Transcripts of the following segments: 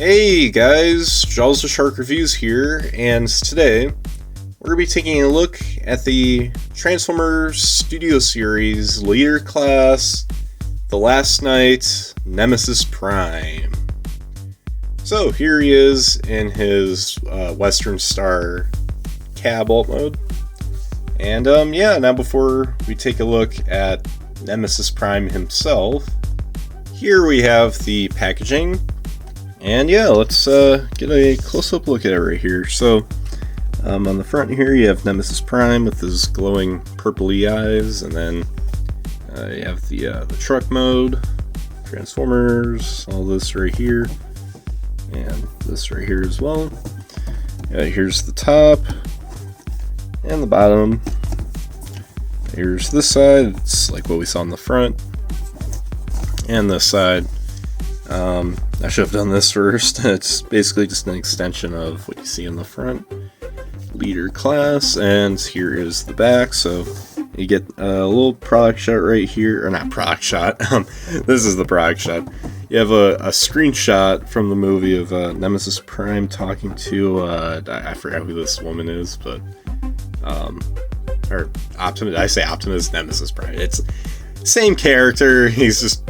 Hey guys, JawsTheSharkReviews here, and today we're going to be taking a look at the Transformers Studio Series Leader Class, The Last Knight, Nemesis Prime. So here he is in his Western Star cab alt mode. And now before we take a look at Nemesis Prime himself, here we have the packaging. And yeah, let's get a close-up look at it right here. So, on the front here you have Nemesis Prime with his glowing purpley eyes, and then you have the truck mode, Transformers, all this right here, and this right here as well. Here's the top, and the bottom. Here's this side, it's like what we saw on the front, and this side. I should have done this first. It's basically just an extension of what you see in the front. Leader class, and here is the back. So you get a little product shot right here, or not product shot. This is the product shot. You have a screenshot from the movie of Nemesis Prime talking to I forgot who this woman is, but or Optimus. I say Optimus, Nemesis Prime. It's same character. He's just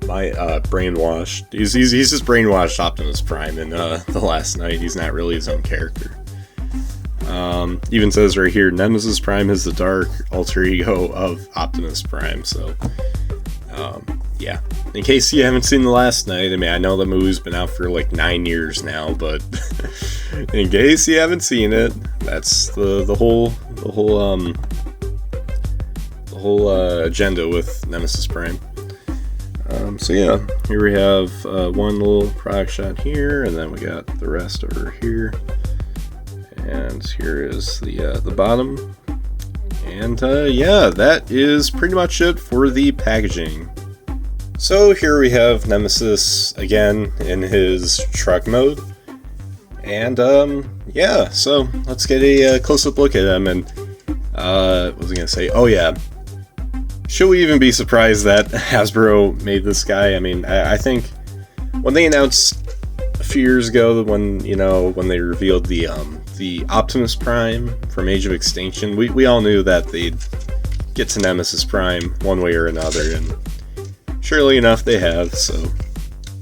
brainwashed. He's just brainwashed Optimus Prime in The Last Knight. He's not really his own character. Even says right here, Nemesis Prime is the dark alter ego of Optimus Prime. So, yeah. In case you haven't seen The Last Knight, I mean, I know the movie's been out for like 9 years now, but in case you haven't seen it, that's the whole agenda with Nemesis Prime. So yeah, here we have one little product shot here, and then we got the rest over here. And here is the bottom. And yeah, that is pretty much it for the packaging. So here we have Nemesis again in his truck mode. And yeah, so let's get a close-up look at him. And what was I gonna say? Oh yeah. Should we even be surprised that Hasbro made this guy? I mean, I think when they announced a few years ago, when they revealed the Optimus Prime from Age of Extinction, we all knew that they'd get to Nemesis Prime one way or another, and surely enough, they have. So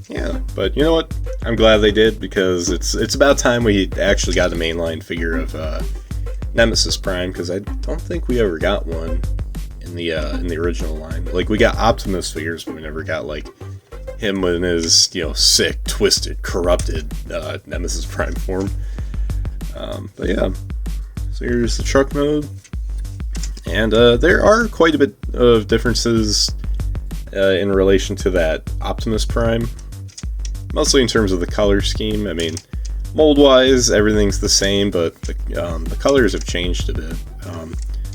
yeah, but you know what? I'm glad they did, because it's about time we actually got a mainline figure of Nemesis Prime, because I don't think we ever got one in the original line. Like, we got Optimus figures, but we never got like him in his sick, twisted, corrupted Nemesis Prime form. But yeah, so here's the truck mode, and there are quite a bit of differences in relation to that Optimus Prime, mostly in terms of the color scheme. I mean, mold wise everything's the same, but the colors have changed a bit.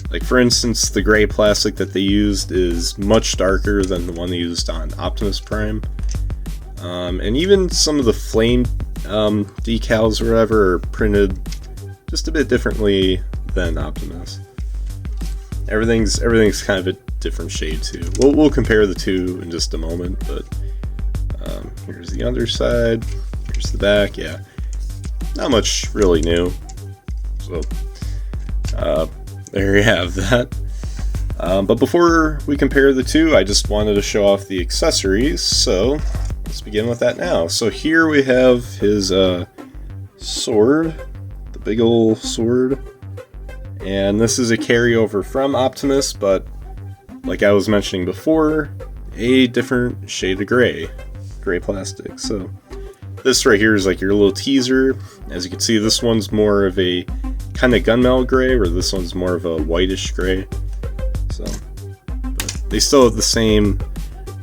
Like, for instance, the gray plastic that they used is much darker than the one they used on Optimus Prime. And even some of the flame decals or whatever are printed just a bit differently than Optimus. Everything's kind of a different shade too. We'll compare the two in just a moment, but here's the underside, here's the back. Yeah, not much really new. So there you have that. But before we compare the two, I just wanted to show off the accessories, so let's begin with that now. So here we have his sword, the big ol' sword, and this is a carryover from Optimus, but like I was mentioning before, a different shade of gray plastic. So this right here is like your little teaser. As you can see, this one's more of a kind of gunmetal gray, where this one's more of a whitish gray. So, but they still have the same,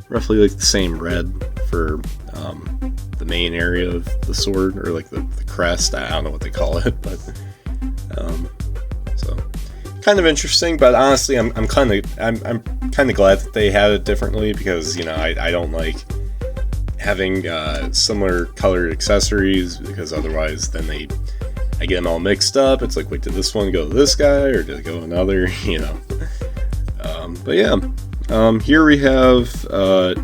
roughly like the same red for the main area of the sword, or like the crest. I don't know what they call it, but so kind of interesting. But honestly, I'm kind of glad that they had it differently, because I don't like having similar colored accessories, because otherwise then I get them all mixed up. It's like, wait, did this one go to this guy, or did it go another? But yeah, here we have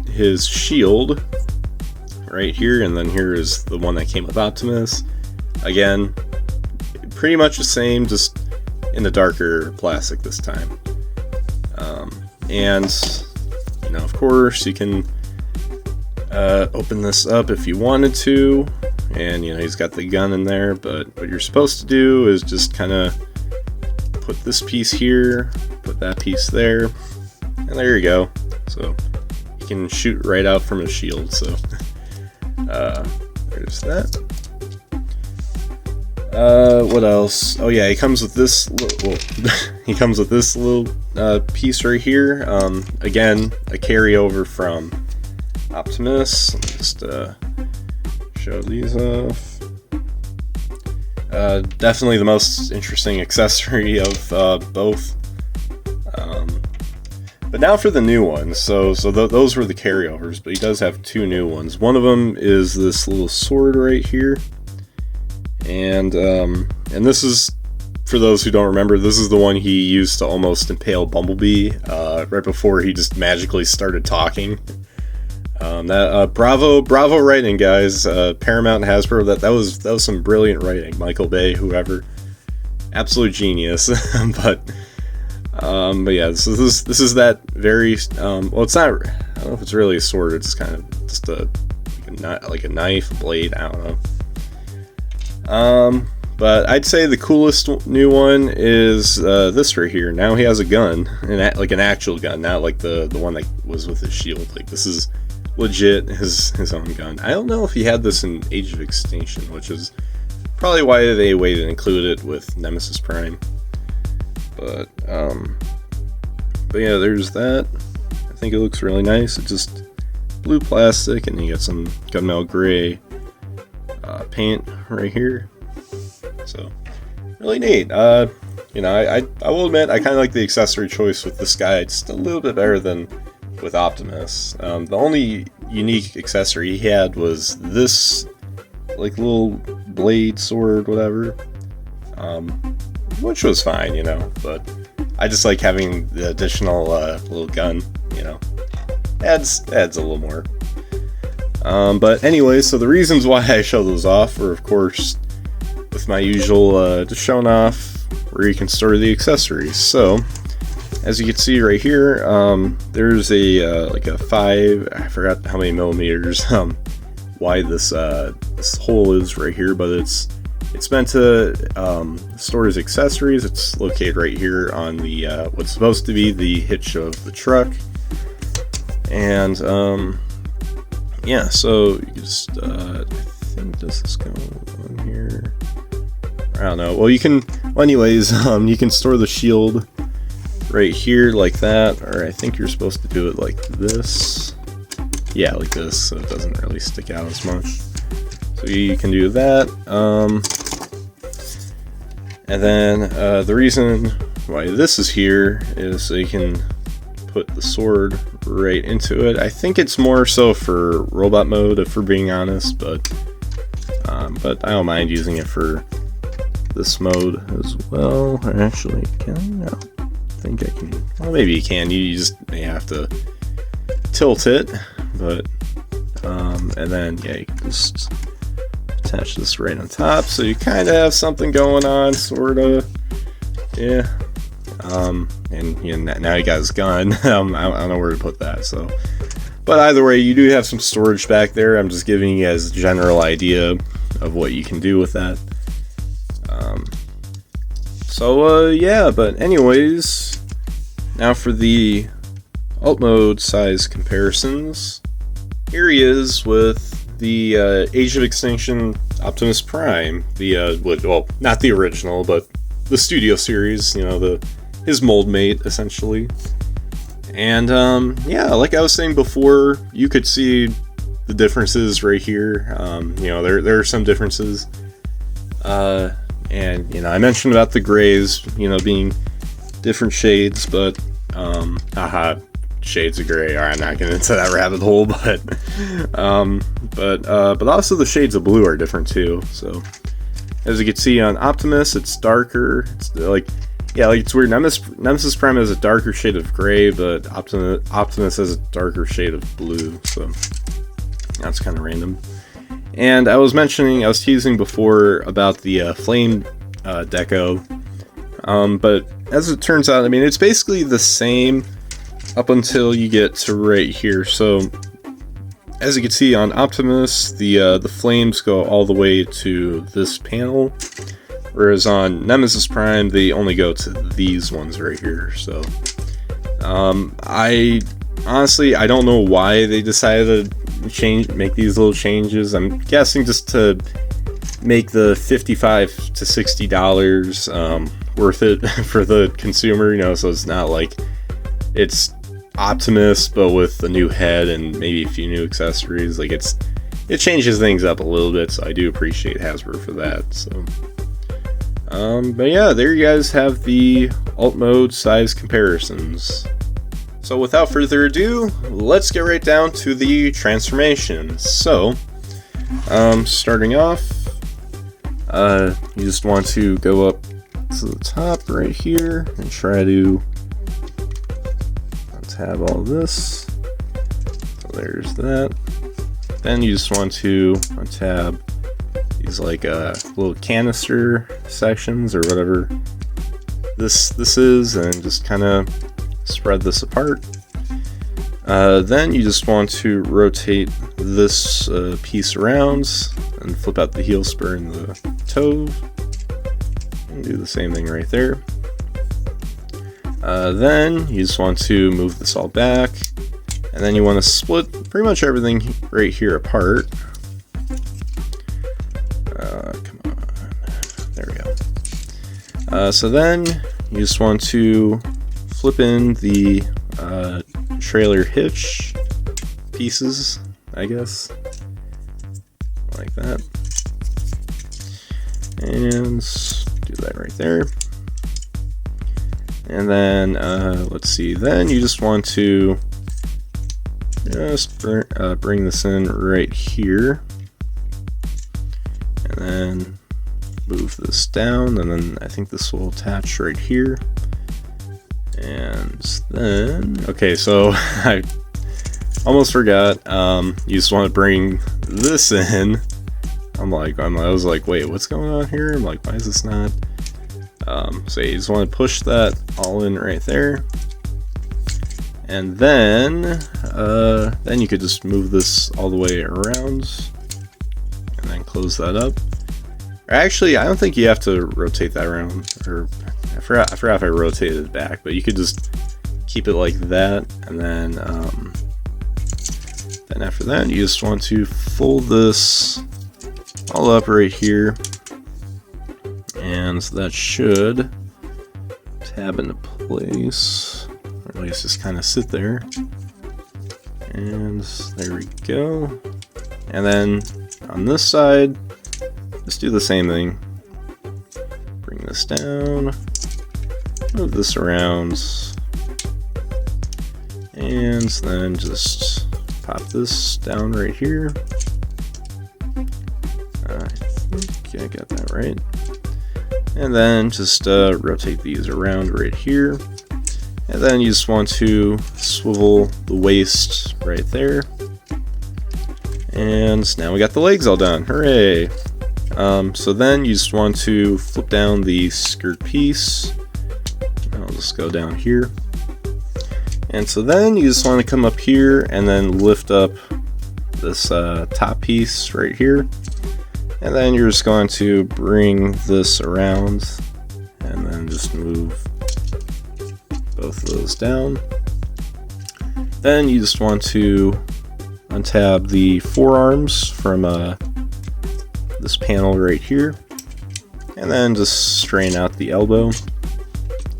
his shield, right here, and then here is the one that came with Optimus. Again, pretty much the same, just in the darker plastic this time. And you know, of course, you can open this up if you wanted to, and you know, he's got the gun in there. But what you're supposed to do is just kind of put this piece here, put that piece there, and there you go. So you can shoot right out from his shield. So there's that. What else? Oh yeah, he comes with this little, he comes with this little piece right here. Again, a carryover from Optimus. Let me just show these off. Definitely the most interesting accessory of both. But now for the new ones. So those were the carryovers, but he does have two new ones. One of them is this little sword right here. And this is, for those who don't remember, this is the one he used to almost impale Bumblebee right before he just magically started talking. Bravo writing, guys. Paramount and Hasbro, that was some brilliant writing. Michael Bay, whoever, absolute genius. but yeah, so this is that very well, it's not, I don't know if it's really a sword. It's kind of just like a knife, a blade. I don't know. But I'd say the coolest new one is this right here. Now he has a gun, like an actual gun, not like the one that was with his shield. Like, this is legit his own gun. I don't know if he had this in Age of Extinction, which is probably why they waited to include it with Nemesis Prime. But yeah, there's that. I think it looks really nice. It's just blue plastic, and you got some gunmetal gray paint right here. So really neat. You know, I will admit I kind of like the accessory choice with this guy just a little bit better than with Optimus. The only unique accessory he had was this like little blade, sword, whatever, which was fine, you know, but I just like having the additional little gun, you know, adds a little more. But anyway, so the reasons why I show those off are, of course, with my usual just showing off where you can store the accessories. So as you can see right here, there's a like a 5, I forgot how many millimeters wide this this hole is right here, but it's meant to store his accessories. It's located right here on the what's supposed to be the hitch of the truck. And yeah, so you just I think, does this go on here? I don't know. Well, you can, well, anyways, you can store the shield right here like that, or I think you're supposed to do it like this. Yeah, like this, so it doesn't really stick out as much. So you can do that. And then the reason why this is here is so you can put the sword right into it. I think it's more so for robot mode, if we're being honest, but I don't mind using it for this mode as well. Or actually, can I? No, I think I can. Well, maybe you can. You just may have to tilt it, but and then yeah, you can just attach this right on top, so you kind of have something going on, sort of. Yeah. And you know, now you got his gun. I don't know where to put that. So, but either way, you do have some storage back there. I'm just giving you guys a general idea of what you can do with that. Yeah. But anyways, now for the alt mode size comparisons. Here he is with the Age of Extinction Optimus Prime. The well, not the original, but the Studio Series. You know, his mold mate, essentially. And yeah, like I was saying before, you could see the differences right here. You know, there are some differences. And you know, I mentioned about the grays, you know, being different shades, but shades of gray. Alright, I'm not getting into that rabbit hole, but also the shades of blue are different too. So as you can see on Optimus, it's darker. It's like, yeah, like it's weird. Nemesis Prime has a darker shade of gray, but Optimus has a darker shade of blue. So That's kind of random. And I was teasing before about the flame deco, but as it turns out, I mean, it's basically the same up until you get to right here. So as you can see on Optimus, the flames go all the way to this panel, whereas on Nemesis Prime they only go to these ones right here. So I honestly don't know why they decided to make these little changes. I'm guessing just to make the $55 to $60 worth it for the consumer, you know, so it's not like it's Optimus but with a new head and maybe a few new accessories. Like it changes things up a little bit, so I do appreciate Hasbro for that. So but yeah, there you guys have the alt mode size comparisons. So without further ado, let's get right down to the transformation. So starting off, you just want to go up to the top right here and try to untab all this. So there's that. Then you just want to untab these like little canister sections or whatever this is, and just kind of spread this apart. Then you just want to rotate this piece around and flip out the heel spur and the toe, and do the same thing right there. Then you just want to move this all back, and then you want to split pretty much everything right here apart. Come on, there we go. So then you just want to flip in the trailer hitch pieces, I guess, like that, and do that right there. And then let's see, then you just want to just bring this in right here, and then move this down, and then I think this will attach right here. And then, okay, so I almost forgot, you just want to bring this in. I was like, wait, what's going on here? I'm like, why is this not? So you just want to push that all in right there. And then you could just move this all the way around and then close that up. Or actually, I don't think you have to rotate that around, or I forgot if I rotated it back, but you could just keep it like that, and then after that you just want to fold this all up right here, and that should tab into place, or at least just kind of sit there. And there we go. And then on this side, just do the same thing. Bring this down, move this around, and then just pop this down right here. I think I got that right. And then just rotate these around right here. And then you just want to swivel the waist right there. And now we got the legs all done. Hooray! So then you just want to flip down the skirt piece. I'll just go down here. And so then you just want to come up here and then lift up this top piece right here. And then you're just going to bring this around and then just move both of those down. Then you just want to untab the forearms from this panel right here, and then just straighten out the elbow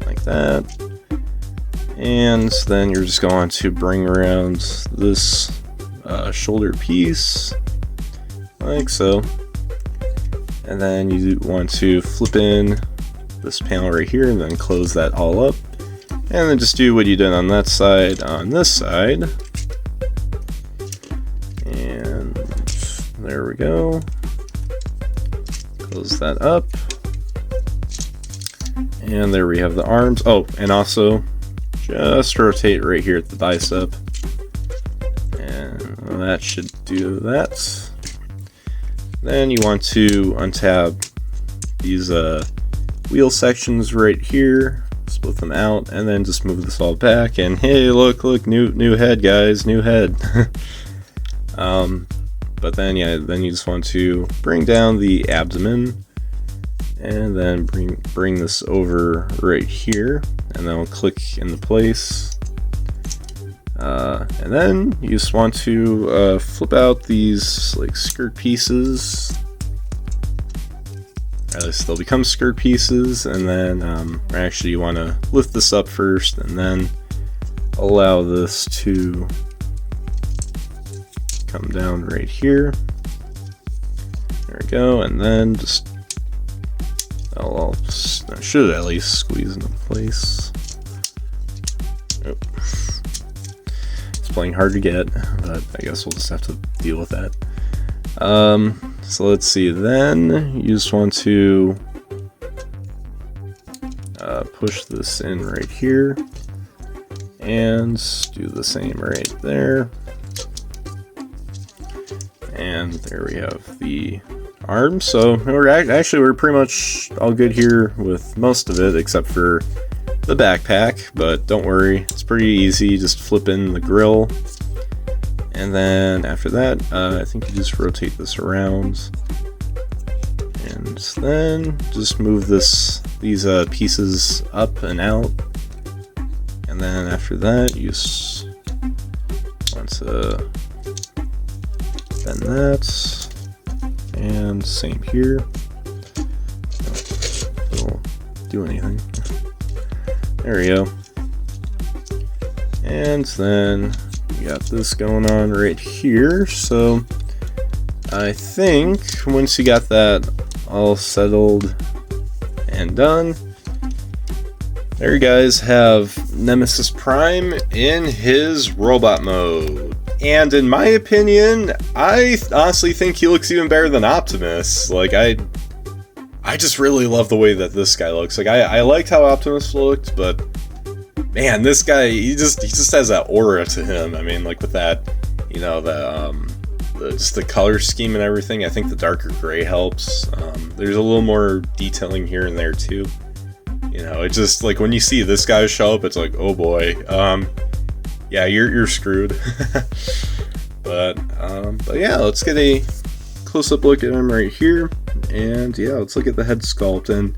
like that. And then you're just going to bring around this shoulder piece like so. And then you want to flip in this panel right here and then close that all up. And then just do what you did on that side on this side. And there we go. Close that up. And there we have the arms. Oh, and also just rotate right here at the bicep. And that should do that. Then you want to untab these wheel sections right here, split them out, and then just move this all back. And hey, look, new head, guys, new head. But then then you just want to bring down the abdomen, and then bring this over right here, and then we'll click into place. And then you just want to flip out these like skirt pieces. Or at least they'll become skirt pieces, and then actually you want to lift this up first, and then allow this to come down right here. There we go, and then just I should at least squeeze into place. Oh. It's playing hard to get, but I guess we'll just have to deal with that. So let's see, then you just want to push this in right here, and do the same right there. And there we have the arm. So we're pretty much all good here with most of it, except for the backpack, but don't worry, it's pretty easy. Just flip in the grill, and then after that, I think you just rotate this around, and then just move these pieces up and out, and then after that, you just want to bend that, and same here. It'll do anything. There we go. And then we got this going on right here. So I think once you got that all settled and done, there you guys have Nemesis Prime in his robot mode. And in my opinion, I honestly think he looks even better than Optimus. Like, I just really love the way that this guy looks. Like, I liked how Optimus looked, but man, this guy, he just has that aura to him. I mean, like with that, you know, just the color scheme and everything. I think the darker gray helps. There's a little more detailing here and there too. You know, it just, like, when you see this guy show up, it's like, oh boy, yeah, you're screwed. but yeah, let's get a close-up look at him right here, and yeah, let's look at the head sculpt. And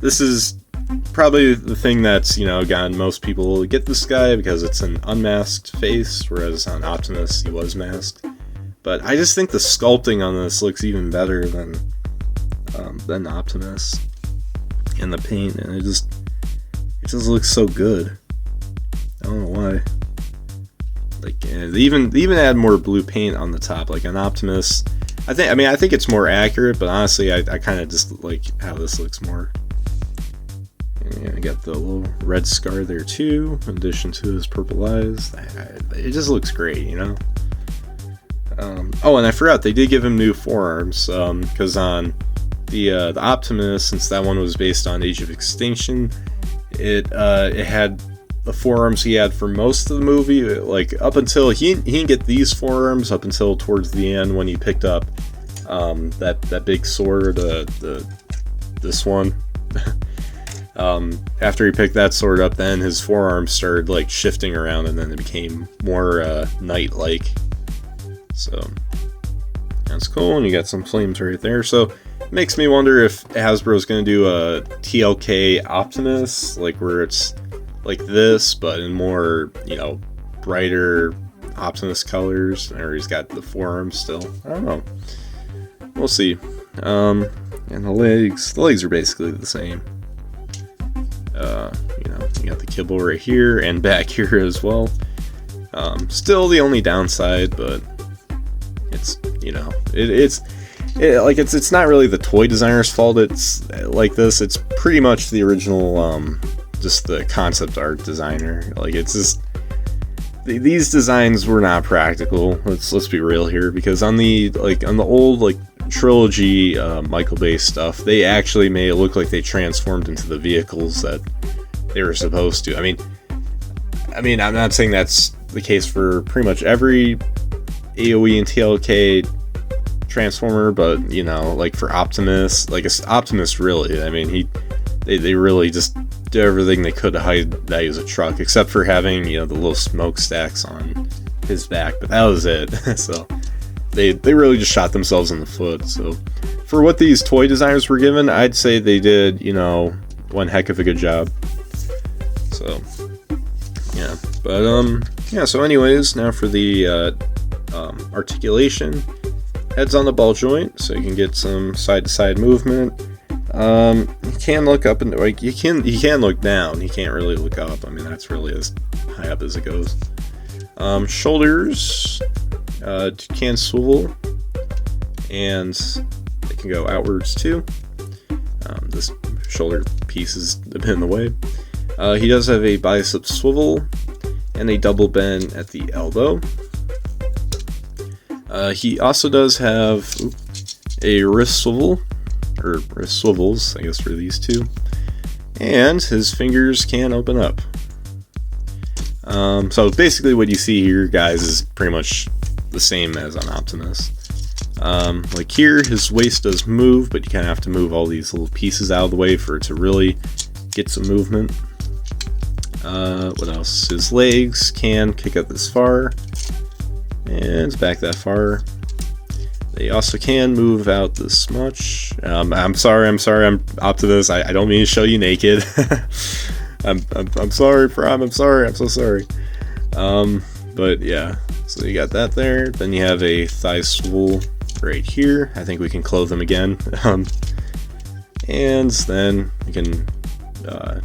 this is probably the thing that's, you know, gotten most people to get this guy, because it's an unmasked face, whereas on Optimus he was masked. But I just think the sculpting on this looks even better than Optimus, and the paint, and it just looks so good. I don't know why. Like, they even add more blue paint on the top, like on Optimus. I think it's more accurate, but honestly, I kind of just like how this looks more. And I got the little red scar there too, in addition to his purple eyes. It just looks great, you know. Oh, and I forgot, they did give him new forearms, because on the Optimus, since that one was based on Age of Extinction, it had the forearms he had for most of the movie. Like, up until he didn't get these forearms up until towards the end, when he picked up that big sword, this one. After he picked that sword up, then his forearms started like shifting around, and then it became more knight-like. So that's cool, and you got some flames right there. So it makes me wonder if Hasbro's going to do a TLK Optimus, like where it's like this, but in more, you know, brighter Optimus colors, or he's got the forearms still. I don't know. We'll see. And the legs are basically the same. You know, you got the kibble right here and back here as well. Still the only downside, but it's, you know, it's not really the toy designer's fault. It's like this. It's pretty much the original, just the concept art designer. Like, it's just these designs were not practical. Let's be real here, because on the old like trilogy Michael Bay stuff, they actually made it look like they transformed into the vehicles that they were supposed to. I mean, I'm not saying that's the case for pretty much every AoE and TLK Transformer, but you know, like for Optimus, like Optimus really, I mean, they really just did everything they could to hide that he was a truck, except for having, you know, the little smokestacks on his back, but that was it. So they really just shot themselves in the foot. So for what these toy designers were given, I'd say they did, you know, one heck of a good job. So yeah, but yeah, so anyways, now for the articulation. Head's on the ball joint, so you can get some side-to-side movement. You can look up and like he can look down. He can't really look up. I mean, that's really as high up as it goes. Shoulders can swivel, and they can go outwards too. This shoulder piece is a bit in the way. He does have a bicep swivel and a double bend at the elbow. He also does have a wrist swivel, or wrist swivels, I guess, for these two. And his fingers can open up. So basically what you see here, guys, is pretty much the same as on Optimus. Like here, his waist does move, but you kind of have to move all these little pieces out of the way for it to really get some movement. What else? His legs can kick up this far, and back that far. They also can move out this much. I'm sorry, I'm Optimus. I don't mean to show you naked. I'm sorry, Prime. I'm so sorry. But yeah, so you got that there. Then you have a thigh swivel right here. I think we can clothe them again. And then you can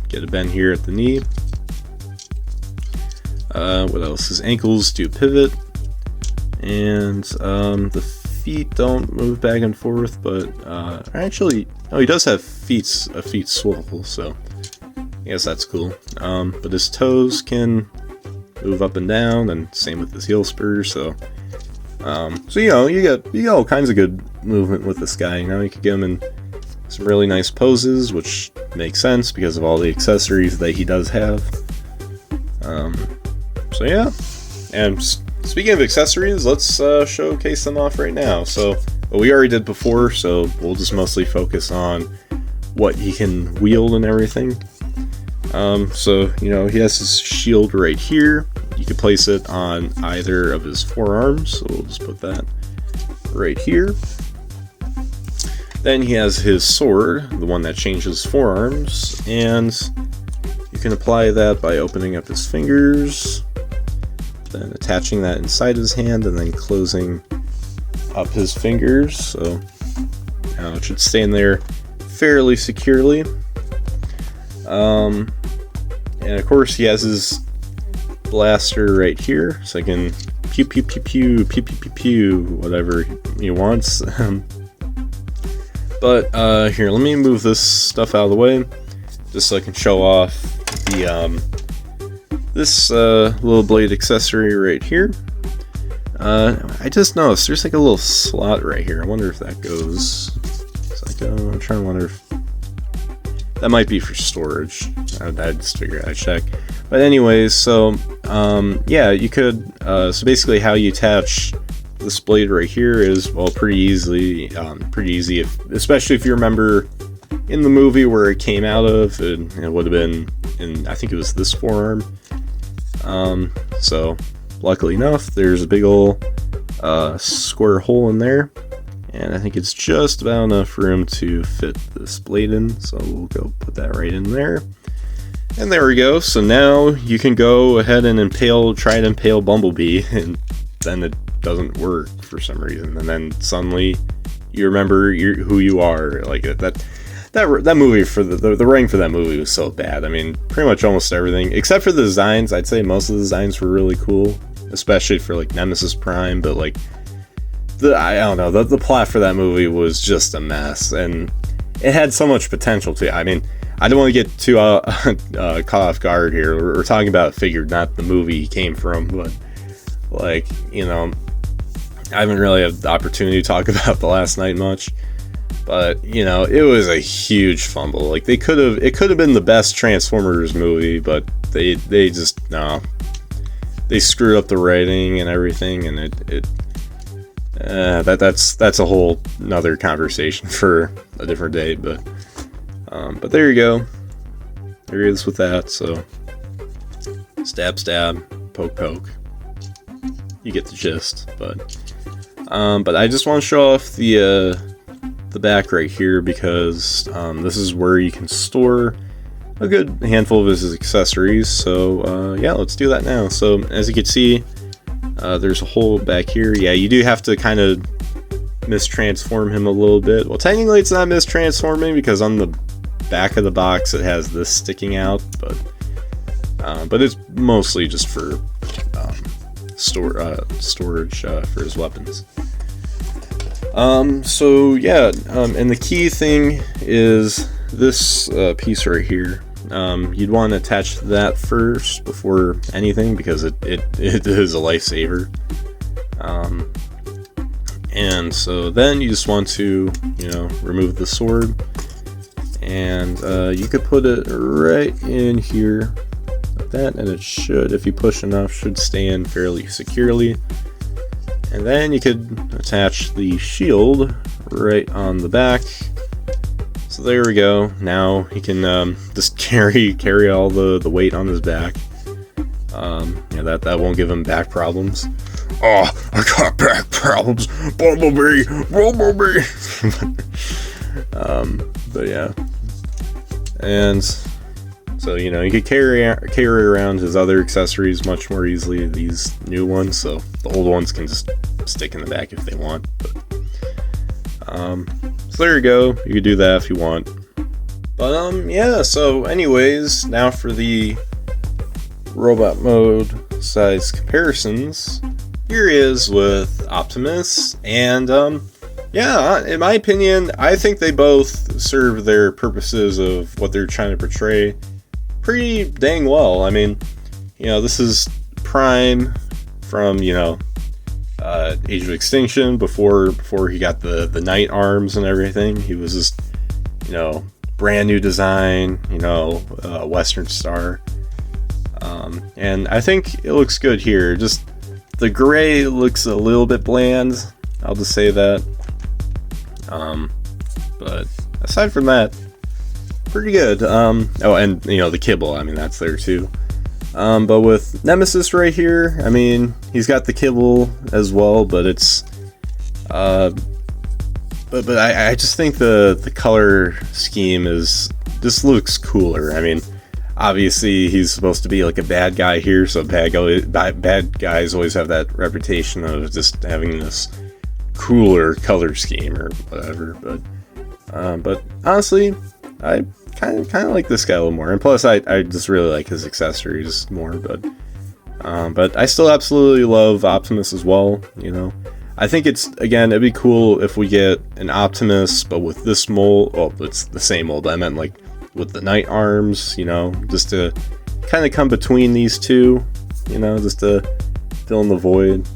get a bend here at the knee. What else? His ankles do pivot, and the feet don't move back and forth, but actually, oh, he does have a feet swivel, so I guess that's cool. But his toes can move up and down, and same with his heel spurs. So you know, you got all kinds of good movement with this guy. You know, you could get him in some really nice poses, which makes sense because of all the accessories that he does have. So yeah, and speaking of accessories, let's showcase them off right now. So, well, we already did before, so we'll just mostly focus on what he can wield and everything. So, you know, he has his shield right here. You can place it on either of his forearms, so we'll just put that right here. Then he has his sword, the one that changes forearms, and you can apply that by opening up his fingers, then attaching that inside his hand, and then closing up his fingers. So now it should stay in there fairly securely. And of course he has his blaster right here, so I can pew pew pew pew pew pew pew pew whatever he wants. But here, let me move this stuff out of the way just so I can show off the this little blade accessory right here. I just noticed there's like a little slot right here. I wonder if that goes. It's like, I'm trying to wonder if that might be for storage. I'd just figure I'd check. But anyways, so yeah, you could. So basically, how you attach this blade right here is, well, pretty easy. Especially if you remember in the movie where it came out of, it would have been in, I think it was this forearm. So luckily enough, there's a big old square hole in there, and I think it's just about enough room to fit this blade in, so we'll go put that right in there. And there we go. So now you can go ahead and try to impale Bumblebee, and then it doesn't work for some reason, and then suddenly you remember who you are. Like that movie, for the writing for that movie was so bad. I mean, pretty much almost everything except for the designs. I'd say most of the designs were really cool, especially for like Nemesis Prime. But like I don't know, the plot for that movie was just a mess, and it had so much potential to. I mean, I don't want to get too caught off guard here. We're talking about a figure, not the movie he came from, but like, you know, I haven't really had the opportunity to talk about The Last Night much. But, you know, it was a huge fumble. Like, it could have been the best Transformers movie, but they just, no. They screwed up the writing and everything, and that's a whole another conversation for a different day. But there you go. There it is with that. So stab, stab, poke, poke. You get the gist. But I just want to show off the back right here because this is where you can store a good handful of his accessories. So yeah, let's do that now. So as you can see, there's a hole back here. Yeah, you do have to kind of mistransform him a little bit. Well, technically it's not mistransforming because on the back of the box it has this sticking out, but it's mostly just for storage for his weapons. So yeah, and the key thing is this piece right here. You'd want to attach that first before anything because it is a lifesaver. And so then you just want to, remove the sword, and you could put it right in here like that, and it should, if you push enough, should stay in fairly securely. And then you could attach the shield right on the back. So there we go. Now he can just carry all the weight on his back. Yeah, that won't give him back problems. Oh, I got back problems. Bumblebee. But yeah. And so, you could carry around his other accessories much more easily, these new ones. So the old ones can just stick in the back if they want. But so there you go. You could do that if you want. But yeah, so anyways, now for the robot mode size comparisons. Here he is with Optimus, and yeah, in my opinion, I think they both serve their purposes of what they're trying to portray pretty dang well. I mean, this is Prime from, Age of Extinction, before he got the knight arms and everything. He was just, brand new design, Western Star. And I think it looks good here. Just the gray looks a little bit bland, I'll just say that. But aside from that, pretty good. Oh, and the kibble, I mean, that's there too. But with Nemesis right here, I mean, he's got the kibble as well, but it's but I just think the color scheme just looks cooler. I mean, obviously he's supposed to be like a bad guy here, so bad guys always have that reputation of just having this cooler color scheme or whatever. But honestly, I kind of like this guy a little more, and plus I just really like his accessories more. But I still absolutely love Optimus as well. I think it'd be cool if we get an Optimus, but with this mold. Well, it's the same mold. I meant like with the knight arms. Just to kind of come between these two. Just to fill in the void.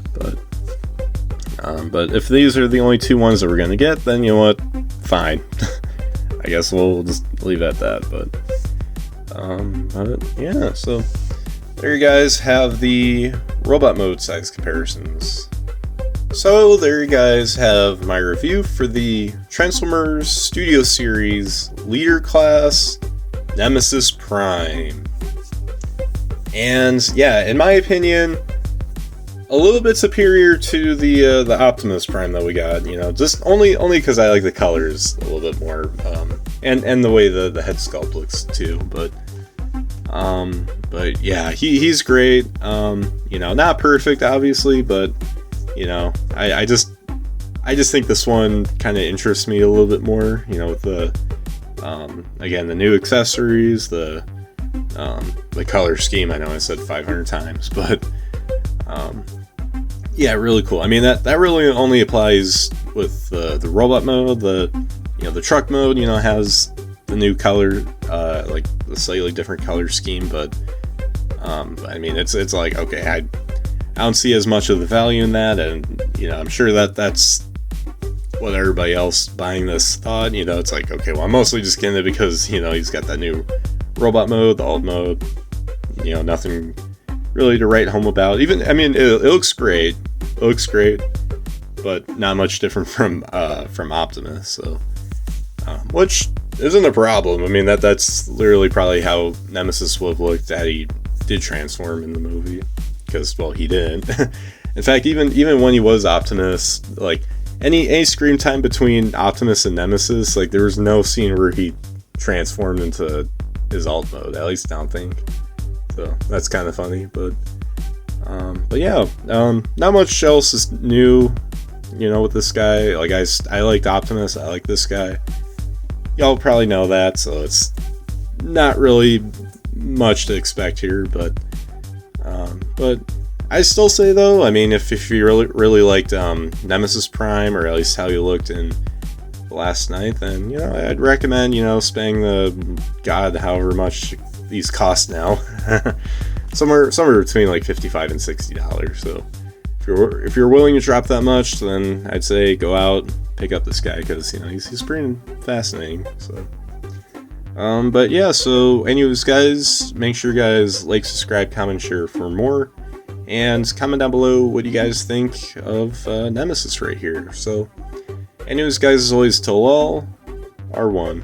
But if these are the only two ones that we're gonna get, then you know what? Fine. I guess we'll just leave it at that. But yeah. So there you guys have the robot mode size comparisons. So there you guys have my review for the Transformers Studio Series Leader Class Nemesis Prime. And yeah, in my opinion, a little bit superior to the Optimus Prime that we got. Just only because I like the colors a little bit more, and the way the head sculpt looks too. But yeah, he's great. Not perfect, obviously, but I just think this one kind of interests me a little bit more. With the again, the new accessories, the color scheme. I know I said 500 times, but yeah, really cool. I mean, that really only applies with the robot mode. The truck mode, has the new color, like the slightly different color scheme, but I mean, it's like, okay, I don't see as much of the value in that, and I'm sure that's what everybody else buying this thought. It's like, okay, well, I'm mostly just getting it because he's got that new robot mode, the alt mode. Nothing really to write home about. Even, I mean, it looks great. It looks great. but not much different from Optimus. So, which isn't a problem. I mean, that's literally probably how Nemesis would have looked had he did transform in the movie, because, well, he didn't. In fact, even when he was Optimus, like any screen time between Optimus and Nemesis, like there was no scene where he transformed into his alt mode. At least I don't think. So that's kind of funny, but yeah, not much else is new, with this guy. Like I liked Optimus. I like this guy. Y'all probably know that, so it's not really much to expect here, but I still say though, I mean, if you really liked Nemesis Prime, or at least how he looked in Last Night, then I'd recommend spending the however much these cost now, somewhere between like $55 and $60. So if you're willing to drop that much, then I'd say go out, pick up this guy, because he's pretty fascinating. So. But yeah, so anyways, guys, make sure you guys like, subscribe, comment, share for more, and comment down below what you guys think of Nemesis right here. So anyways, guys, as always, till all are one.